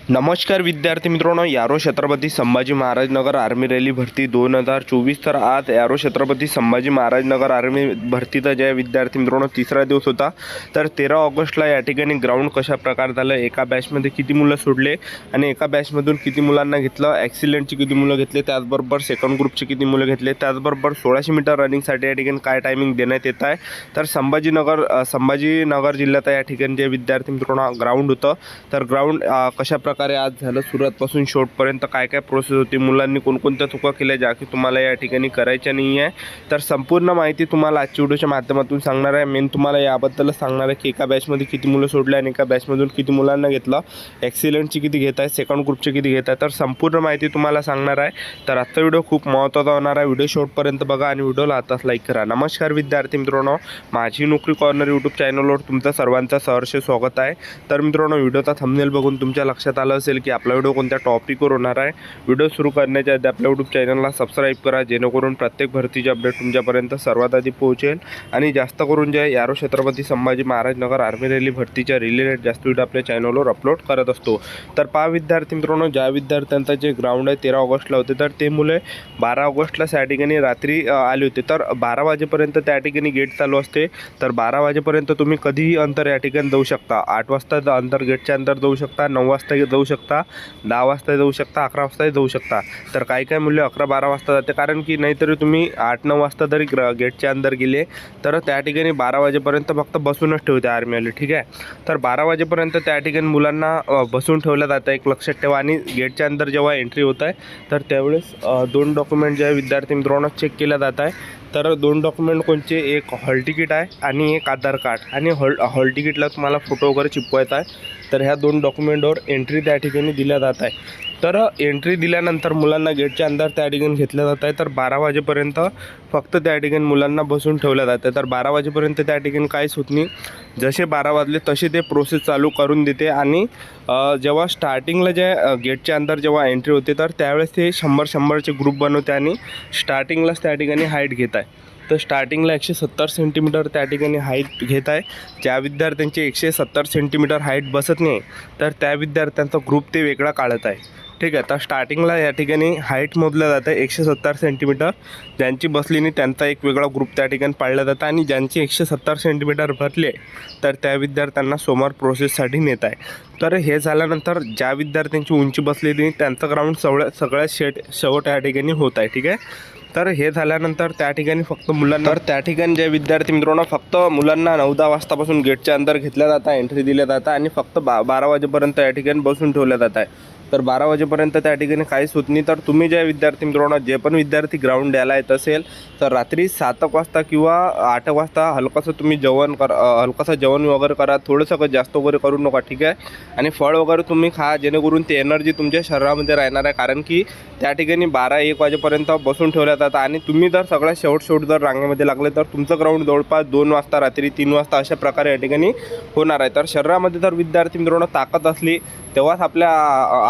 नमस्कार विद्यार्थी मित्रांनो, यारो छत्रपती संभाजी महाराज नगर आर्मी रॅली भरती 2024। तर आज यारो छत्रपती संभाजी महाराज नगर आर्मी भरतीचा जे विद्यार्थी मित्रांनो तिसरा दिवस होता। तर 13 ऑगस्टला या ठिकाणी ग्राउंड कशा प्रकार झालं, एका बॅचमध्ये किती मुलं सोडले आणि एका बॅचमधून किती मुलांना घेतलं, ॲक्सिलेंटची किती मुलं घेतले, त्याचबरोबर सेकंड ग्रुपचे किती मुलं घेतले, त्याचबरोबर 1600 मीटर रनिंगसाठी या ठिकाणी काय टायमिंग देण्यात येत आहे। तर संभाजीनगर जिल्ह्यात या ठिकाणी जे विद्यार्थी मित्रांनो ग्राउंड होतं, तर ग्राउंड कशा प्रकारे आज झालं, सुरुवातपासून शेवटपर्यंत काय काय प्रोसेस होती, मुलांनी कोणकोणत्या चुका केल्या ज्या की तुम्हाला या ठिकाणी करायच्या नाही आहे। तर संपूर्ण माहिती तुम्हाला आजच्या व्हिडिओच्या माध्यमातून सांगणार आहे। मेन तुम्हाला याबद्दलच सांगणार आहे की एका बॅचमध्ये किती मुलं सोडले आणि एका बॅचमधून किती मुलांना घेतलं, ॲक्सिलेंटची किती घेत आहे, सेकंड ग्रुपचे किती घेत आहे, तर संपूर्ण माहिती तुम्हाला सांगणार आहे। तर आजचा व्हिडिओ खूप महत्त्वाचा होणार आहे। व्हिडिओ शेवटपर्यंत बघा आणि व्हिडिओला आताच लाईक करा। नमस्कार विद्यार्थी मित्रांनो, माझी नोकरी कॉर्नर यूट्यूब चॅनलवर तुमचं सर्वांचं सहर्ष स्वागत आहे। तर मित्रांनो, व्हिडिओचा थंबनेल बघून तुमच्या लक्षात आलं असेल की आपला व्हिडिओ कोणत्या टॉपिकवर होणार आहे। व्हिडिओ सुरू करण्याच्या आधी आपल्या यूट्यूब चॅनलला सबस्क्राईब करा, जेणेकरून प्रत्येक भरतीचे अपडेट तुमच्यापर्यंत सर्वात आधी पोहोचेल आणि जास्त करून जे यारो छत्रपती संभाजी महाराज नगर आर्मी रॅली भरतीच्या रिलेटेड जास्त व्हिडिओ आपल्या चॅनलवर अपलोड करत असतो। तर पहा विद्यार्थी मित्रांनो, ज्या विद्यार्थ्यांचं जे ग्राउंड आहे 13 ऑगस्टला होते, तर ते मुले 12 ऑगस्टला त्या ठिकाणी रात्री आले होते। तर 12 वाजेपर्यंत त्या ठिकाणी गेट चालू असते। तर 12 वाजेपर्यंत तुम्ही कधीही अंतर या ठिकाणी जाऊ शकता। 8 वाजता अंतर गेटच्या अंतर जाऊ शकता, 9 वाजता जाऊ शकता, 10 वाजता जाऊ शकता, 11 वाजता जाऊ शकता। तर काही मुले 11-12 वाजता जाते, कारण की नाहीतरी तुम्ही 8-9 वाजता तरी गेटच्या अंदर गेले तर त्या ठिकाणी 12 वाजेपर्यंत फक्त बसूनच ठेवते आर्मीवाले, ठीक आहे। तर 12 वाजेपर्यंत त्या ठिकाणी मुलांना बसून ठेवलं जातं, एक लक्षात ठेवा। आणि गेटच्या अंदर जेव्हा एंट्री होत आहे तर त्यावेळेस 2 डॉक्युमेंट जे विद्यार्थी मित्रांनो चेक केल्या जात आहे। तर 2 डॉक्युमेंट कोणचे, एक हॉल तिकीट आहे आणि एक आधार कार्ड। आणि हॉल तिकीटला तुम्हाला फोटो वगैरे चिपवायचा आहे। तर ह्या 2 डॉक्युमेंटवर एंट्री त्या ठिकाणी दिल्या जात आहे। तर एंट्री दिल्यानंतर मुलांना गेटच्या अंदर त्या ठिकाणी घेतलं जात आहे। तर 12 वाजेपर्यंत फक्त त्या ठिकाणी मुलांना बसून ठेवलं जातं। तर 12 वाजेपर्यंत त्या ठिकाणी काहीच होत नाही, जसे 12 वाजले तसे ते प्रोसेस चालू करून देते। आणि जेव्हा स्टार्टिंगला जे गेटच्या अंदर जेव्हा एंट्री होते तर त्यावेळेस ते 100-100चे ग्रुप बनवते आणि स्टार्टिंगलाच त्या ठिकाणी हाईट घेत आहे। तर स्टार्टिंगला 170 सेंटीमीटर त्या ठिकाणी हाईट घेत आहे। ज्या विद्यार्थ्यांची 170 सेंटीमीटर हाईट बसत नाही तर त्या विद्यार्थ्यांचा ग्रुप ते वेगळा काढत आहे, ठीक आहे। तर स्टार्टिंगला या ठिकाणी हाईट मोजलं जातं 170 सेंटीमीटर, ज्यांची बसली नाही त्यांचा एक वेगळा ग्रुप त्या ठिकाणी पाडला जातं। आणि ज्यांची 170 सेंटीमीटर भरले तर त्या विद्यार्थ्यांना समोर प्रोसेससाठी नेत आहे। तर हे झाल्यानंतर ज्या विद्यार्थ्यांची उंची बसलेली नाही त्यांचं ग्राउंड सगळ्यात शेवट या ठिकाणी होत आहे, ठीक आहे। तर हे झाल्यानंतर त्या ठिकाणी फक्त मुलांना, तर त्या ठिकाणी जे विद्यार्थी मित्रांनो फक्त मुलांना 9-10 वाजतापासून गेटच्या अंदर घेतल्या जातं, एंट्री दिल्या जातं आणि फक्त 12 वाजेपर्यंत या ठिकाणी बसून ठेवल्या जात आहे। तर 12 वाजेपर्यंत त्या ठिकाणी काहीच होत नाही। तर तुम्ही ज्या विद्यार्थी मित्रांनो, जे पण विद्यार्थी ग्राउंड द्यायला येत असेल तर रात्री 7 वाजता किंवा 8 वाजता हलकासं तुम्ही हलकासं जेवण वगैरे करा, थोडंसं जास्त वगैरे करू नका, ठीक आहे। आणि फळ वगैरे तुम्ही खा, जेणेकरून ते एनर्जी तुमच्या शरीरामध्ये राहणार आहे। कारण की त्या ठिकाणी 12-1 वाजेपर्यंत बसून ठेवल्या जातात आणि तुम्ही जर सगळ्यात शेवट जर रांगेमध्ये लागले तर तुमचं ग्राउंड जवळपास 2 वाजता, रात्री 3 वाजता अशा प्रकारे या ठिकाणी होणार आहे। तर शरीरामध्ये जर विद्यार्थी मित्रांनो ताकद असली तेव्हाच आपल्या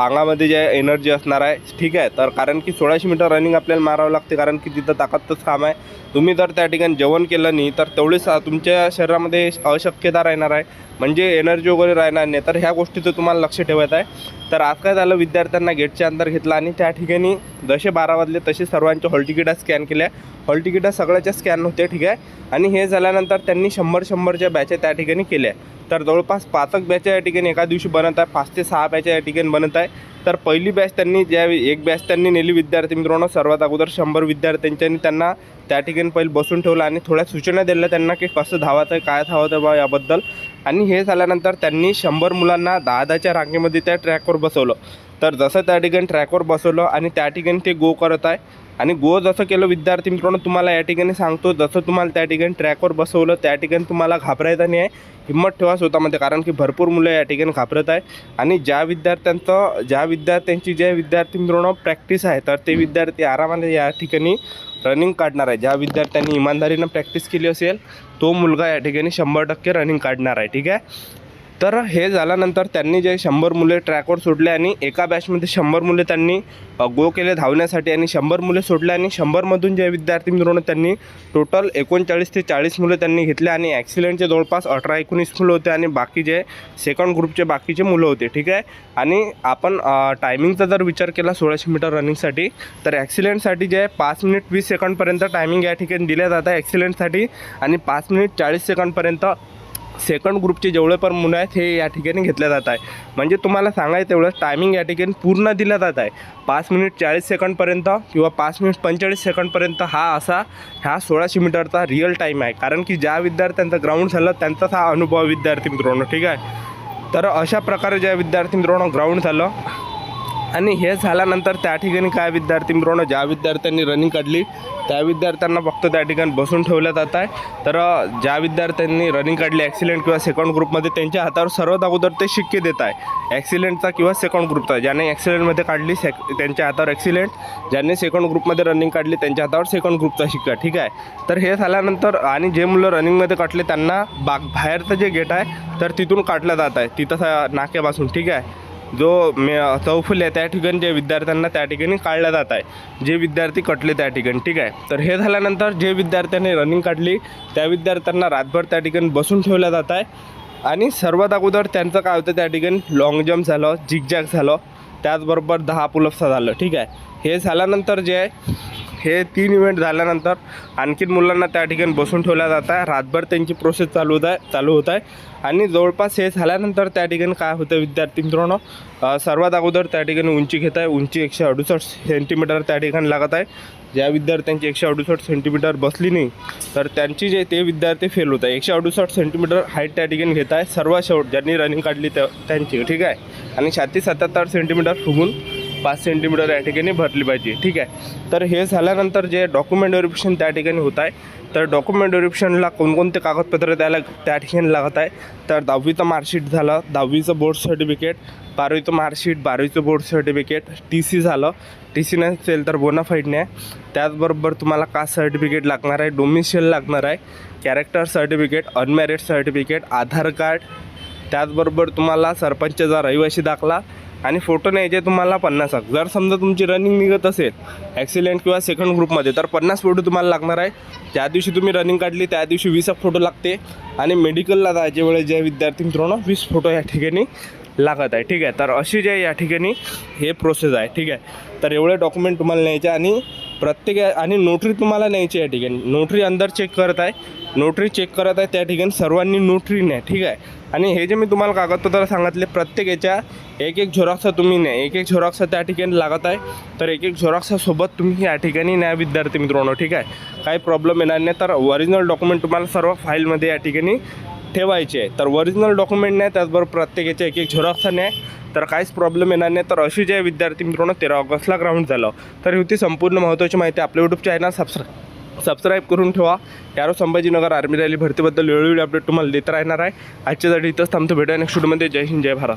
अंगामध्ये जे एनर्जी असणार आहे, ठीक आहे। तर कारण की 1600 मीटर रनिंग आपल्याला मारावं लागते, कारण की तिथं ताकदच काम आहे। तुम्ही जर त्या ठिकाणी जेवण केलं नाही तर तेवढीच तुमच्या शरीरामध्ये अशक्यता राहणार आहे, म्हणजे एनर्जी वगैरे राहणार नाही। तर ह्या गोष्टीचं तुम्हाला लक्ष ठेवायचं आहे। तर आज काय झालं, विद्यार्थ्यांना गेटच्या अंदर घेतलं आणि त्या ठिकाणी जसे 12 वाजले तसे सर्वांच्या हॉल तिकीटा स्कॅन केल्या, हॉल तिकीटा सगळ्याच्या स्कॅन होते, ठीक आहे। आणि हे झाल्यानंतर त्यांनी 100-100च्या बॅचा त्या ठिकाणी केल्या। तर जवळपास 5 बॅचा या ठिकाणी एका दिवशी बनत आहे, 5 ते 6 बॅचा या ठिकाणी बनत आहे। तर पहिली बॅच त्यांनी एक बॅच त्यांनी नेली विद्यार्थी मित्रांनो, सर्वात अगोदर 100 विद्यार्थ्यांनी त्यांना त्या ठिकाणी पहिले बसून ठेवलं आणि थोड्या सूचना दिल्या त्यांना की कसं धावायचं आहे, काय धावायचं बा याबद्दल। आणि हे झाल्यानंतर त्यांनी 100 मुलांना 10-10च्या रांगेमध्ये त्या ट्रॅकवर बसवलं। तर जसं त्या ठिकाणी ट्रॅकवर बसवलं आणि त्या ठिकाणी ते गो करत आहे। आणि गो जसं केलं विद्यार्थी मित्रांनो, तुम्हाला या ठिकाणी सांगतो, जसं तुम्हाला त्या ठिकाणी ट्रॅकवर बसवलं त्या ठिकाणी तुम्हाला घाबरायचं नाही आहे, हिम्मत ठेवा स्वतःमध्ये, कारण की भरपूर मुलं या ठिकाणी घाबरत आहे। आणि ज्या विद्यार्थ्यांची विद्यार्थी मित्रांनो प्रॅक्टिस आहे तर ते विद्यार्थी आरामाने या ठिकाणी रनिंग काढणार आहे। ज्या विद्यार्थ्यांनी इमानदारीनं प्रॅक्टिस केली असेल तो मुलगा या ठिकाणी 100% रनिंग काढणार आहे, ठीक आहे। तर हे झाल्यानंतर त्यांनी जे 100 मुले ट्रॅकवर सोडले आणि एका बॅचमध्ये 100 मुले त्यांनी गो केले धावण्यासाठी आणि 100 मुले सोडले आणि 100मधून जे विद्यार्थी मित्रांनो त्यांनी टोटल 39 ते 40 मुलं त्यांनी घेतले आणि ॲक्सिलेंटचे जवळपास 18-19 मुलं होते आणि बाकी जे सेकंड ग्रुपचे बाकीचे मुलं होते, ठीक आहे. आणि आपण टायमिंगचा जर विचार केला 1600 मीटर रनिंगसाठी तर ॲक्सिलेंटसाठी जे 5 मिनिट 20 सेकंडपर्यंत टायमिंग या ठिकाणी दिल्या जात आहे ॲक्सिलेंटसाठी आणि 5 मिनिट 40 सेकंडपर्यंत सेकंड ग्रुपचे जेवढे पण मुलं आहेत हे या ठिकाणी घेतल्या जात आहे. म्हणजे तुम्हाला सांगायचं तेवढं टायमिंग या ठिकाणी पूर्ण दिला जात आहे 5 मिनिट 40 सेकंडपर्यंत किंवा 5 मिनिट 45 सेकंडपर्यंत हा 1600 मीटरचा रिअल टाईम आहे. कारण की ज्या विद्यार्थ्यांचं ग्राउंड झालं त्यांचाच हा अनुभव विद्यार्थी मित्रांनो, ठीक आहे. तर अशा प्रकारे ज्या विद्यार्थी मित्रांनो ग्राउंड झालं आणि हे झाल्यानंतर त्या ठिकाणी काय विद्यार्थी मित्रांनो ज्या विद्यार्थ्यांनी रनिंग काढली त्या विद्यार्थ्यांना फक्त त्या ठिकाणी बसून ठेवलं जात आहे. तर ज्या विद्यार्थ्यांनी रनिंग काढली ॲक्सिलेंट किंवा सेकंड ग्रुपमध्ये त्यांच्या हातावर सर्वात अगोदर ते शिक्के देत आहे ॲक्सिलेंटचा किंवा सेकंड ग्रुपचा. ज्याने ॲक्सिलेंटमध्ये काढली त्यांच्या हातावर ॲक्सिलेंट, ज्यांनी सेकंड ग्रुपमध्ये रनिंग काढली त्यांच्या हातावर सेकंड ग्रुपचा शिक्का, ठीक आहे. तर हे झाल्यानंतर आणि जे मुलं रनिंगमध्ये काढले त्यांना बाहेरचं जे गेट आहे तर तिथून काढलं जात आहे तिथं नाक्यापासून, ठीक आहे. जो चौफुली आहे त्या ठिकाणी जे विद्यार्थ्यांना त्या ठिकाणी काढलं जात आहे जे विद्यार्थी कटले त्या ठिकाणी, ठीक आहे. तर हे झाल्यानंतर जे विद्यार्थ्यांनी रनिंग काढली त्या विद्यार्थ्यांना रातभर त्या ठिकाणी बसून ठेवलं जात आहे आणि सर्वात अगोदर त्यांचं काय होतं त्या ठिकाणी लाँग जम्प झालं, झिगझॅग झालं, त्याचबरोबर 10 पुलअप्सचा झालं, ठीक आहे. हे झाल्यानंतर जे आहे हे 3 इव्हेंट झाल्यानंतर आणखीन मुलांना त्या ठिकाणी बसून ठेवल्या जात आहे. रातभर त्यांची प्रोसेस चालू होत आहे आणि जवळपास हे झाल्यानंतर त्या ठिकाणी काय होतं विद्यार्थी मित्रांनो सर्वात अगोदर त्या ठिकाणी उंची घेत आहे. उंची 168 सेंटीमीटर त्या ठिकाणी लागत आहे. ज्या विद्यार्थ्यांची 168 सेंटीमीटर बसली नाही तर त्यांची जे ते विद्यार्थी फेल होत आहे. 168 सेंटीमीटर हाईट त्या ठिकाणी घेत आहे सर्वात शेवट ज्यांनी रनिंग काढली त्यांची, ठीक आहे. आणि 77 सेंटीमीटर फुगून 5 सेंटीमीटर या ठिकाणी भरली पाहिजे, ठीक आहे. तर हे झाल्यानंतर जे डॉक्युमेंट व्हेरिफिकेशन त्या ठिकाणी होत आहे तर डॉक्युमेंट व्हेरिफिकेशनला कोणकोणते कागदपत्र द्यायला त्या ठिकाणी लागत आहे तर 10वीचं मार्कशीट झालं, 10वीचं बोर्ड सर्टिफिकेट, 12वीचं मार्कशीट, 12वीचं बोर्ड सर्टिफिकेट, TC झालं, TC नसेल तर बोनाफाईड नाही. त्याचबरोबर तुम्हाला कास्ट सर्टिफिकेट लागणार आहे, डोमिशियल लागणार आहे, कॅरेक्टर सर्टिफिकेट, अनमॅरिड सर्टिफिकेट, आधार कार्ड, त्याचबरोबर तुम्हाला सरपंचचा रहिवासी दाखला आणि फोटो न्यायचे तुम्हाला 50. जर समजा तुमची रनिंग निघत असेल ॲक्सिलेंट किंवा सेकंड ग्रुपमध्ये तर 50 फोटो तुम्हाला लागणार आहे. ज्या दिवशी तुम्ही रनिंग काढली त्या दिवशी 20 फोटो लागते आणि मेडिकलला जायच्या वेळेस जे विद्यार्थी मित्रांनो 20 फोटो या ठिकाणी लागत आहे, ठीक आहे. तर अशी जे या ठिकाणी हे प्रोसेस आहे, ठीक आहे. तर एवढे डॉक्युमेंट तुम्हाला न्यायचे आणि प्रत्येक आणि नोटरी तुम्हाला न्यायची या ठिकाणी. नोटरी अंदर चेक करत आहे, नोटरी चेक करत आहे त्या ठिकाणी सर्वांनी नोटरी न्या, ठीक आहे. आणि हे जे मी तुम्हाला कागदपत्र सांगितले प्रत्येक याच्या एक झेरॉक्स तुम्ही न्या, एक झेरॉक्स त्या ठिकाणी लागत आहे. तर एक झेरॉक्ससोबत तुम्ही या ठिकाणी न्या विद्यार्थी मित्रांनो, ठीक आहे. काही प्रॉब्लेम येणार नाही. तर ओरिजिनल डॉक्युमेंट तुम्हाला सर्व फाईलमध्ये या ठिकाणी ठेवायचे आहे. तर ओरिजिनल डॉक्युमेंट नाही त्याचबरोबर प्रत्येकाच्या एक झेरॉक्स नाही तर काहीच प्रॉब्लेम येणार नाही. तर अशी जे विद्यार्थी मित्रांनो 13 ऑगस्टला ग्राउंड झालं. तर होती संपूर्ण महत्त्वाची माहिती. आपल्या यूट्यूब चॅनल सबस्क्राईब करून ठेवा. यारो संभाजीनगर आर्मी रॅली भरतीबद्दल वेळोवेळी अपडेट तुम्हाला देत राहणार आहे. आजच्यासाठी इथंच थांबतो. भेटूया नेक्स्ट व्हिडिओमध्ये. जय हिंद, जय भारत.